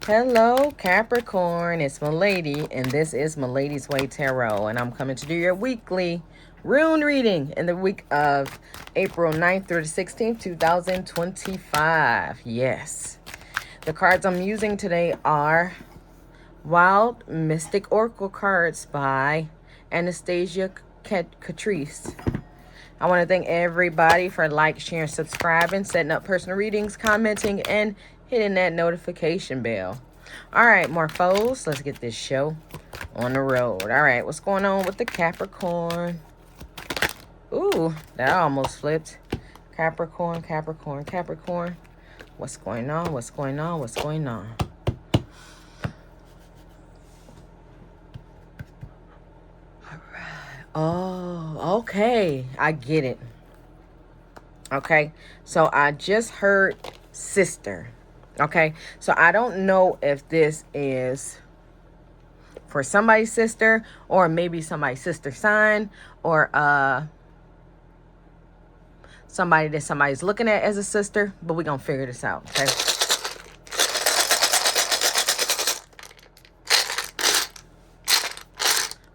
Hello, Capricorn. It's Malady, and this is Maladyswaytarot, and I'm coming to do your weekly rune reading in the week of April 9th through the 16th, 2025. Yes. The cards I'm using today are Wild Mystic Oracle cards by Anastasia Catrice. I want to thank everybody for sharing, subscribing, setting up personal readings, commenting, and hitting that notification bell. All right, Morphos, let's get this show on the road. All right, what's going on with the Capricorn? Ooh, that almost flipped. Capricorn, Capricorn, Capricorn. What's going on? What's going on? What's going on? Oh, okay. I get it. Okay. So I just heard sister. Okay. So I don't know if this is for somebody's sister or maybe somebody's sister sign or somebody that somebody's looking at as a sister, but we're going to figure this out. Okay.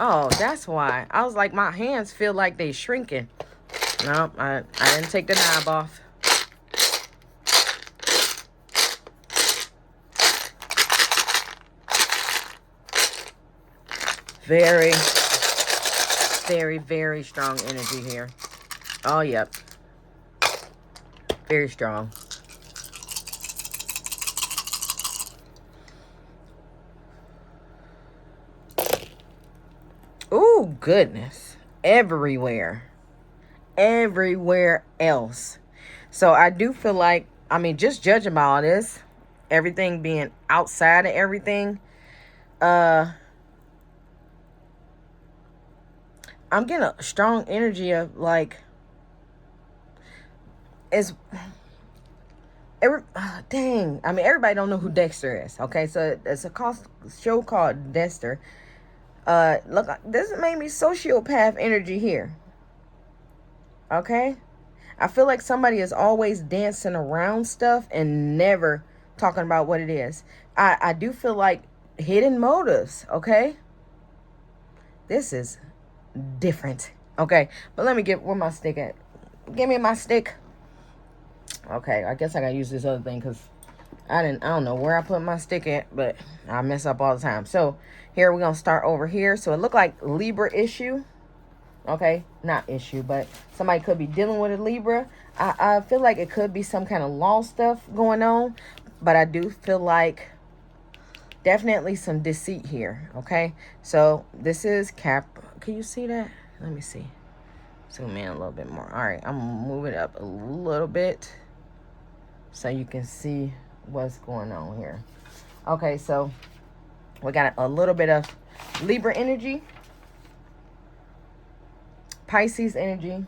Oh, that's why. I was like, my hands feel like they shrinking. No, I didn't take the knob off. Very, very, very strong energy here. Oh, yep. Very strong. Ooh, goodness. Everywhere else. So I do feel like, I mean, just judging by all this, everything being outside of everything, I'm getting a strong energy of like, dang. I mean, everybody don't know who Dexter is. Okay, so it's a show called Dexter. Look, this made me sociopath energy here. Okay, I feel like somebody is always dancing around stuff and never talking about what it is. I do feel like hidden motives. Okay, this is different. Okay, but let me get where my stick at. Give me my stick. Okay, I guess I gotta use this other thing because I don't know where I put my stick at, but I mess up all the time. So here we're gonna start over here. So it looked like Libra issue. Okay, not issue, but somebody could be dealing with a Libra. I feel like it could be some kind of law stuff going on, but I do feel like definitely some deceit here. Okay, so this is Can you see that? Let me see. Zoom in a little bit more. All right, I'm gonna move it up a little bit so you can see what's going on here. Okay, so we got a little bit of Libra energy, Pisces energy,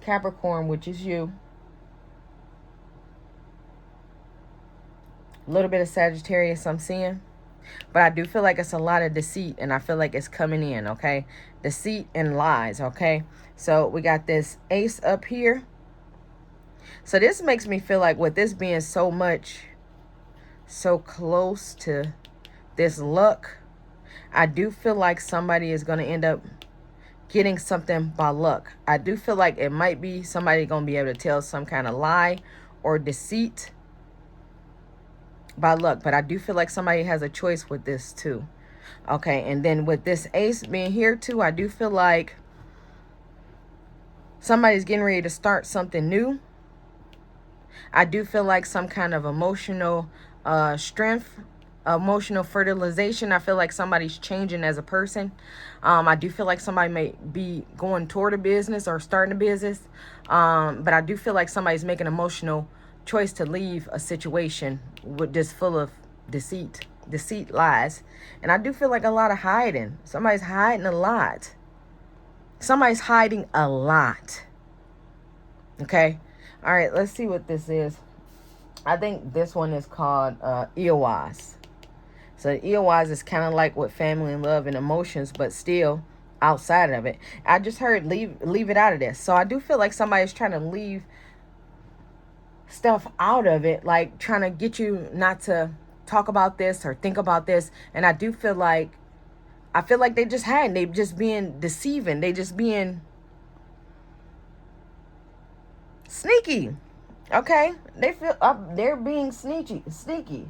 Capricorn, which is you, a little bit of Sagittarius I'm seeing, but I do feel like it's a lot of deceit, and I feel like it's coming in. Okay, deceit and lies. Okay, so we got this ace up here. So this makes me feel like with this being so close to this luck, I do feel like somebody is going to end up getting something by luck. I do feel like it might be somebody going to be able to tell some kind of lie or deceit by luck. But I do feel like somebody has a choice with this too. Okay, and then with this ace being here too, I do feel like somebody's getting ready to start something new. I do feel like some kind of emotional strength, emotional fertilization. I feel like somebody's changing as a person. I do feel like somebody may be going toward a business or starting a business. But I do feel like somebody's making an emotional choice to leave a situation with just full of deceit, lies. And I do feel like a lot of hiding. Somebody's hiding a lot. Somebody's hiding a lot. Okay. All right, let's see what this is. I think this one is called Eowaz. So Eowaz is kind of like with family and love and emotions, but still outside of it. I just heard leave it out of this. So I do feel like somebody's trying to leave stuff out of it, like trying to get you not to talk about this or think about this. And I do feel like, they just had, they just being deceiving. They just being sneaky. Okay? They feel, they're being sneaky. Sneaky.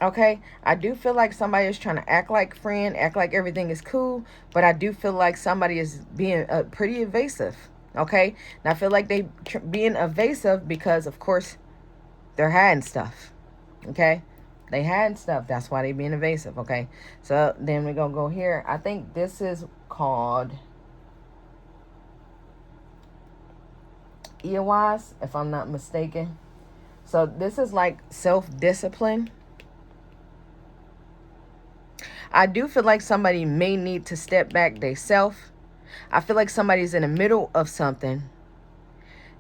Okay? I do feel like somebody is trying to act like friend, act like everything is cool. But I do feel like somebody is being pretty evasive. Okay? And I feel like they being evasive because, of course, they're hiding stuff. Okay? They had stuff. That's why they being evasive. Okay? So then we're going to go here. I think this is called Eowaz, if I'm not mistaken. So this is like self-discipline. I do feel like somebody may need to step back themselves. I feel like somebody's in the middle of something.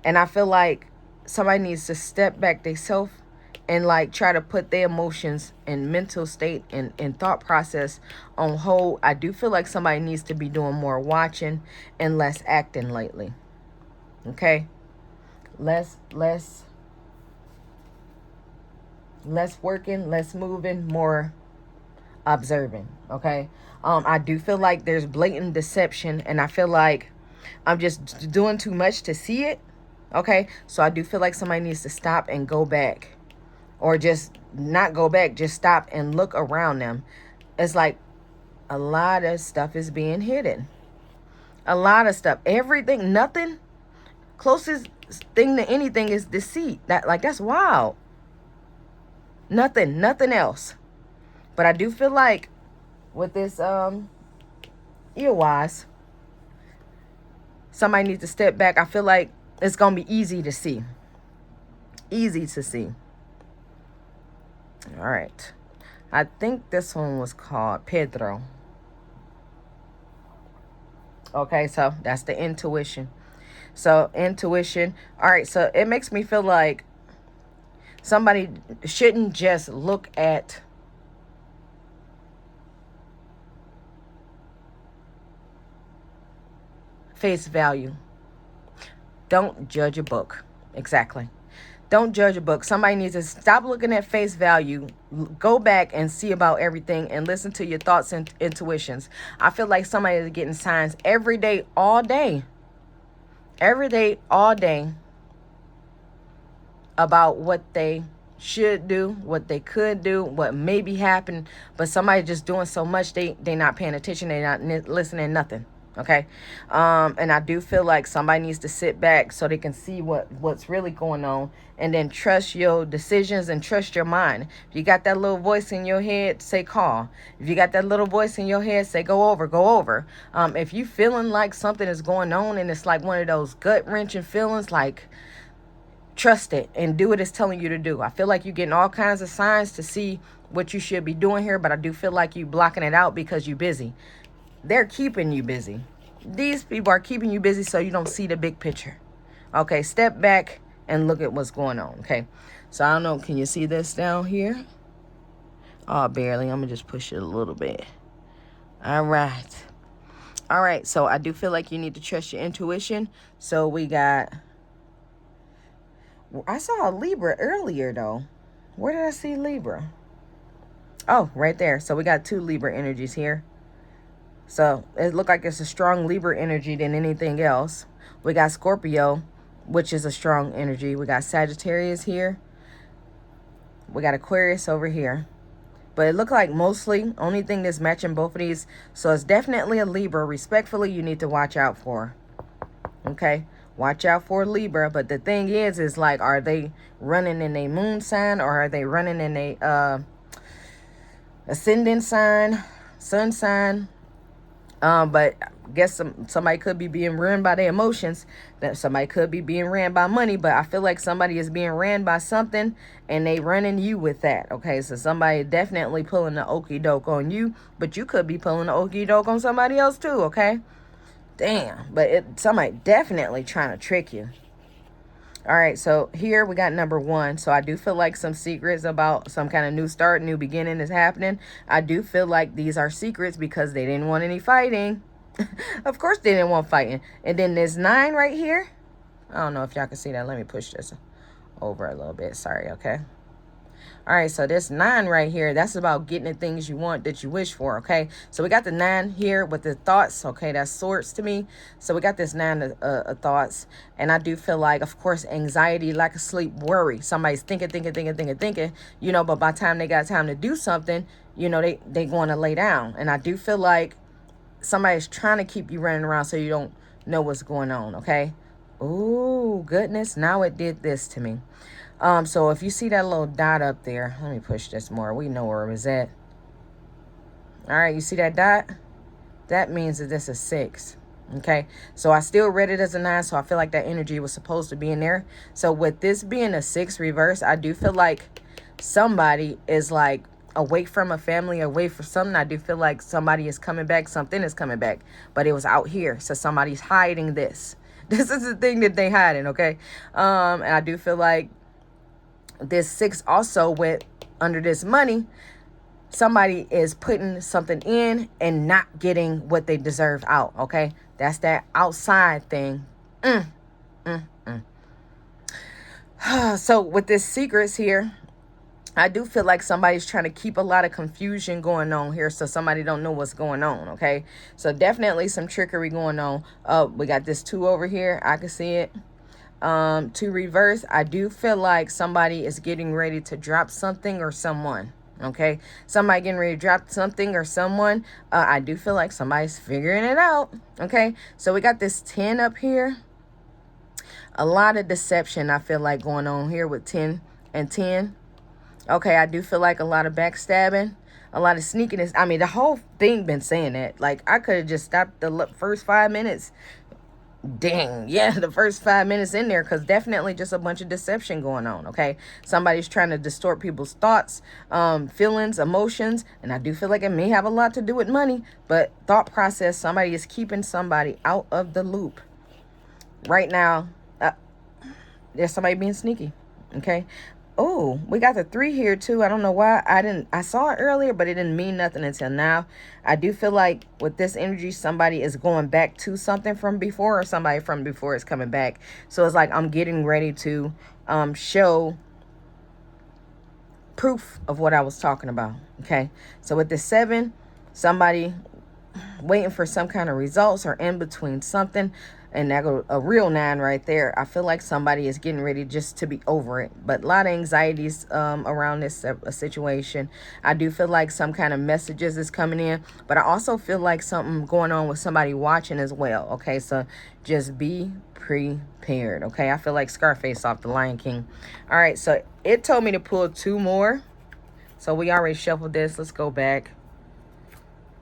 And I feel like somebody needs to step back themselves and like try to put their emotions and mental state and thought process on hold. I do feel like somebody needs to be doing more watching and less acting lately. Okay? Less working, less moving, more observing. Okay? I do feel like there's blatant deception, and I feel like I'm just doing too much to see it. Okay? So I do feel like somebody needs to stop and go back. Or just not go back, just stop and look around them. It's like a lot of stuff is being hidden. A lot of stuff. Everything, nothing. Closest thing to anything is deceit. That's wild. Nothing else. But I do feel like with this earwise, somebody needs to step back. I feel like it's going to be easy to see. Easy to see. All right. I think this one was called Pedro. Okay, so that's the intuition. So intuition. All right, so it makes me feel like somebody shouldn't just look at face value. Don't judge a book. Exactly. Don't judge a book. Somebody needs to stop looking at face value. Go back and see about everything and listen to your thoughts and intuitions. I feel like somebody is getting signs every day, all day. Every day, all day. About what they should do, what they could do, what maybe happened. But somebody just doing so much, they not paying attention. They not listening, nothing. Okay. And I do feel like somebody needs to sit back so they can see what's really going on, and then trust your decisions and trust your mind. If you got that little voice in your head, say call. If you got that little voice in your head, say go over. If you feeling like something is going on and it's like one of those gut wrenching feelings, like trust it and do what it's telling you to do. I feel like you're getting all kinds of signs to see what you should be doing here, but I do feel like you blocking it out because you're busy. They're keeping you busy. These people are keeping you busy so you don't see the big picture. Okay, step back and look at what's going on. Okay, so I don't know. Can you see this down here? Oh, barely. I'm going to just push it a little bit. All right. All right, so I do feel like you need to trust your intuition. So we got... I saw a Libra earlier, though. Where did I see Libra? Oh, right there. So we got 2 Libra energies here. So it looked like it's a strong Libra energy than anything else. We got Scorpio, which is a strong energy. We got Sagittarius here. We got Aquarius over here. But it looked like mostly only thing that's matching both of these. So it's definitely a Libra. Respectfully, you need to watch out for. Okay? Watch out for Libra. But the thing is like, are they running in a moon sign, or are they running in a ascendant sign, sun sign? But I guess somebody could be being ran by their emotions. That somebody could be being ran by money. But I feel like somebody is being ran by something, and they running you with that. Okay, so somebody definitely pulling the okie doke on you, but you could be pulling the okie doke on somebody else too. Okay, damn. But somebody definitely trying to trick you. All right, so here we got number 1. So I do feel like some secrets about some kind of new start, new beginning is happening. I do feel like these are secrets because they didn't want any fighting. Of course they didn't want fighting. And then there's 9 right here. I don't know if y'all can see that. Let me push this over a little bit. Sorry, okay? All right, so this 9 right here, that's about getting the things you want that you wish for, okay? So we got the 9 here with the thoughts, okay? That's swords to me. So we got this 9 thoughts, and I do feel like, of course, anxiety, lack of sleep, worry. Somebody's thinking, you know, but by the time they got time to do something, you know, they going to lay down. And I do feel like somebody's trying to keep you running around so you don't know what's going on, okay? Ooh, goodness, now it did this to me. So if you see that little dot up there, let me push this more. We know where it was at. All right, you see that dot? That means that this is 6. Okay, so I still read it as a 9, so I feel like that energy was supposed to be in there. So with this being a 6 reverse, I do feel like somebody is like away from a family, away from something. I do feel like somebody is coming back, something is coming back, but it was out here. So somebody's hiding this. This is the thing that they hiding, okay? And I do feel like this 6 also with under this money, somebody is putting something in and not getting what they deserve out, okay? That's that outside thing. So with this secrets here, I do feel like somebody's trying to keep a lot of confusion going on here, so somebody don't know what's going on, okay? So definitely some trickery going on. We got this 2 over here. I can see it. To reverse, I do feel like somebody is getting ready to drop something or someone, okay? Somebody getting ready to drop something or someone. I do feel like somebody's figuring it out, okay? So we got this 10 up here. A lot of deception I feel like going on here with 10 and 10. Okay, I do feel like a lot of backstabbing, a lot of sneakiness. I mean, the whole thing been saying that. Like, I could have just stopped the first 5 minutes. Dang, yeah, the first 5 minutes in there, because definitely just a bunch of deception going on, okay? Somebody's trying to distort people's thoughts, feelings, emotions, and I do feel like it may have a lot to do with money, but thought process, somebody is keeping somebody out of the loop. Right now, there's somebody being sneaky, okay? Oh, we got the 3 here too. I don't know why I saw it earlier, but it didn't mean nothing until now. I do feel like with this energy, somebody is going back to something from before, or somebody from before is coming back. So it's like I'm getting ready to show proof of what I was talking about. Okay, so with the 7, somebody waiting for some kind of results or in between something. And that go a real 9 right there. I feel like somebody is getting ready just to be over it. But a lot of anxieties around this situation. I do feel like some kind of messages is coming in. But I also feel like something going on with somebody watching as well. Okay, so just be prepared. Okay, I feel like Scarface off The Lion King. All right, so it told me to pull 2 more. So we already shuffled this. Let's go back.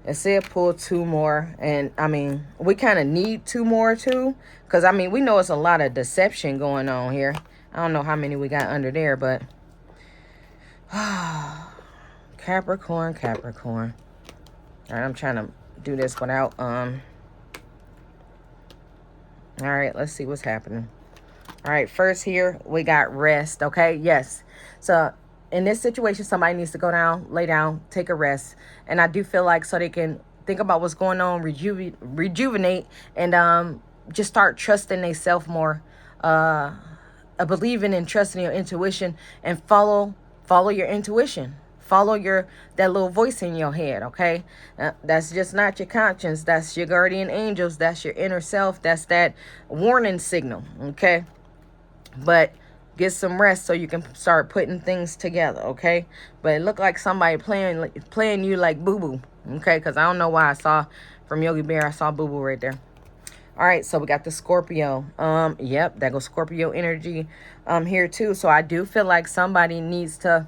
It said pull 2 more, and I mean, we kind of need 2 more too, because I mean, we know it's a lot of deception going on here. I don't know how many we got under there, but Capricorn. All right, I'm trying to do this without all right, let's see what's happening. All right, first here we got rest. Okay, yes, so in this situation, somebody needs to go down, lay down, take a rest. And I do feel like so they can think about what's going on, rejuvenate, and just start trusting themselves more, believing and trusting your intuition, and follow your intuition. Follow that little voice in your head, okay? That's just not your conscience. That's your guardian angels. That's your inner self. That's that warning signal, okay? But get some rest so you can start putting things together, okay? But it looked like somebody playing you like boo-boo, okay? Because I don't know why I saw from Yogi Bear, I saw boo-boo right there. All right, so we got the Scorpio. Yep, that goes Scorpio energy here too. So I do feel like somebody needs to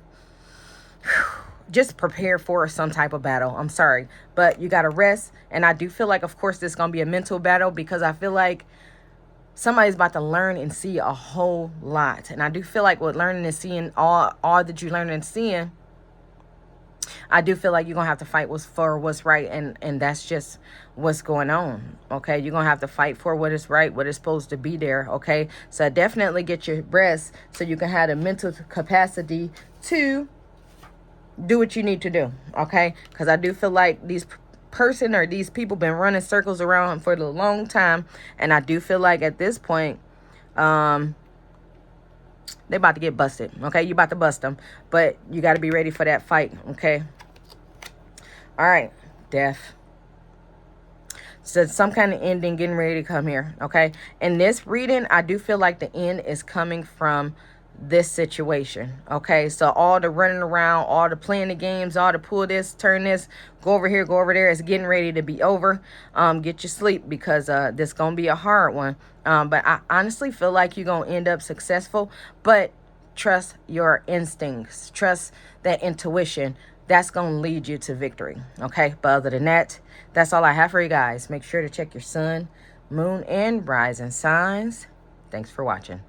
just prepare for some type of battle. I'm sorry, but you got to rest. And I do feel like, of course, this is going to be a mental battle, because I feel like somebody's about to learn and see a whole lot. And I do feel like with learning and seeing all that you learn and seeing, I do feel like you're going to have to fight for what's right. And that's just what's going on. Okay. You're going to have to fight for what is right, what is supposed to be there. Okay. So definitely get your rest so you can have the mental capacity to do what you need to do. Okay. Because I do feel like these people been running circles around for a long time, and I do feel like at this point They about to get busted. Okay, you about to bust them, but you got to be ready for that fight. Okay. All right, death. So some kind of ending getting ready to come here. Okay. In this reading, I do feel like the end is coming from this situation. Okay, so all the running around, all the playing the games, all the pull this, turn this, go over here, go over there, it's getting ready to be over. Get your sleep, because this gonna be a hard one. But I honestly feel like you're gonna end up successful, but trust your instincts, trust that intuition. That's gonna lead you to victory. Okay, but other than that, that's all I have for you guys. Make sure to check your sun, moon, and rising signs. Thanks for watching.